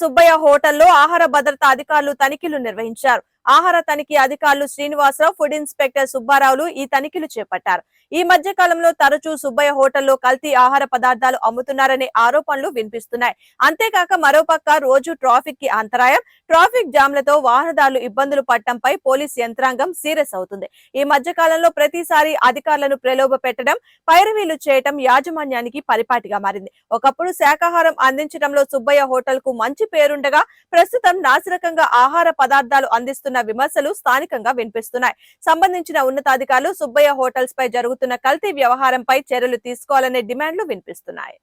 సుబ్బయ్య హోటల్లో ఆహార భద్రతా అధికారులు తనిఖీలు నిర్వహించారు. ఆహార తనిఖీ అధికారులు శ్రీనివాసరావు, ఫుడ్ ఇన్స్పెక్టర్ సుబ్బారావులు ఈ తనిఖీలు చేపట్టారు. ఈ మధ్య కాలంలో తరచూ సుబ్బయ్య హోటల్లో కల్తీ ఆహార పదార్థాలు అమ్ముతున్నారనే ఆరోపణలు వినిపిస్తున్నాయి. అంతేకాక మరోపక్క రోజు ట్రాఫిక్ కి అంతరాయం, ట్రాఫిక్ జామ్లతో వాహనదారులు ఇబ్బందులు పడటంపై పోలీస్ యంత్రాంగం సీరియస్ అవుతుంది. ఈ మధ్య కాలంలో ప్రతిసారి అధికారులను ప్రలోభ పెట్టడం, పైరవీలు చేయటం యాజమాన్యానికి పరిపాటిగా మారింది. ఒకప్పుడు శాకాహారం అందించడంలో సుబ్బయ్య హోటల్ కు మంచి పేరుండగా ప్రస్తుతం నాసిరకంగా ఆహార పదార్థాలు అందిస్తున్న విమర్శలు స్థానికంగా వినిపిస్తున్నాయి. సంబంధించిన ఉన్నతాధికారులు సుబ్బయ్య హోటల్స్ పై జరుగుతున్న కల్తీ వ్యవహారంపై చర్యలు తీసుకోవాలనే డిమాండ్లు వినిపిస్తున్నాయి.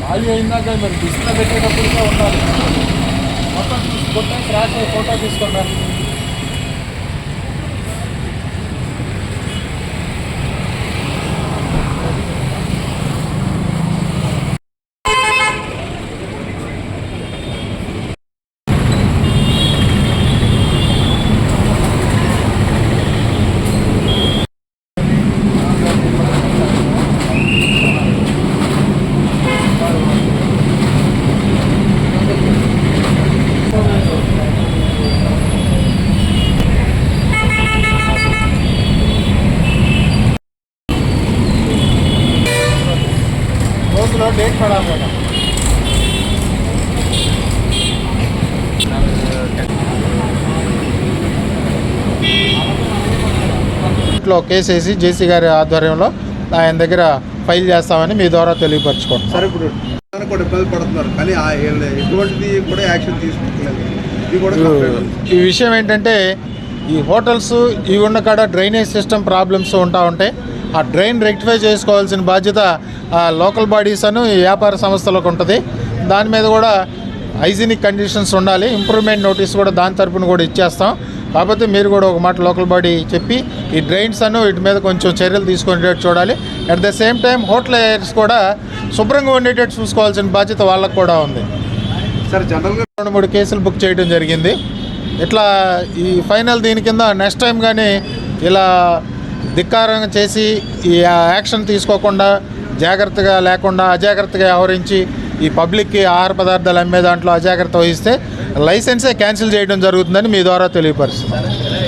ఖాళీ అయిందాక మరి డిస్ప్లే పెట్టేటప్పుడు ఉండాలి. మొత్తం చూసుకుంటే క్రాష్ అయ్యి ఫోటో తీసుకున్నారు. डेट पड़ा होगा కేసు వేసి జేసీ గారి ఆధ్వర్యంలో ఆయన దగ్గర ఫైల్ చేస్తామని మీ ద్వారా తెలియపరచుకోండి. సరే, ఇప్పుడు కూడా ఇబ్బంది పడుతున్నారు కానీ ఎటువంటిది కూడా యాక్షన్ తీసుకుంటలేదు. ఈ విషయం ఏంటంటే ఈ హోటల్స్ ఇవి ఉన్న కాడ డ్రైనేజ్ సిస్టమ్ ప్రాబ్లమ్స్ ఉంటాయి. ఆ డ్రైన్ రెక్టిఫై చేసుకోవాల్సిన బాధ్యత లోకల్ బాడీస్ అను వ్యాపార సంస్థలకు ఉంటుంది. దాని మీద కూడా హైజీనిక్ కండిషన్స్ ఉండాలి. ఇంప్రూవ్మెంట్ నోటీస్ కూడా దాని తరపున కూడా ఇచ్చేస్తాం. కాకపోతే మీరు కూడా ఒక మాట లోకల్ బాడీ చెప్పి ఈ డ్రైన్స్ అను వీటి మీద కొంచెం చర్యలు తీసుకునేటట్టు చూడాలి. At the same time hotel arrears కూడా శుభ్రంగా ఉండేటట్టు చూసుకోవాల్సిన బాధ్యత వాళ్ళకు కూడా ఉంది. సార్, జనరల్గా 2-3 కేసులు బుక్ చేయడం జరిగింది. ఇట్లా ఈ ఫైనల్ దీని కింద నెక్స్ట్ టైం కానీ ఇలా ధిక్కారం చేసి ఈ యాక్షన్ తీసుకోకుండా జాగ్రత్తగా లేకుండా అజాగ్రత్తగా వ్యవహరించి ఈ పబ్లిక్కి ఆహార పదార్థాలు అమ్మే దాంట్లో అజాగ్రత్త వహిస్తే లైసెన్సే క్యాన్సిల్ చేయడం జరుగుతుందని మీ ద్వారా తెలియపరుస్తుంది.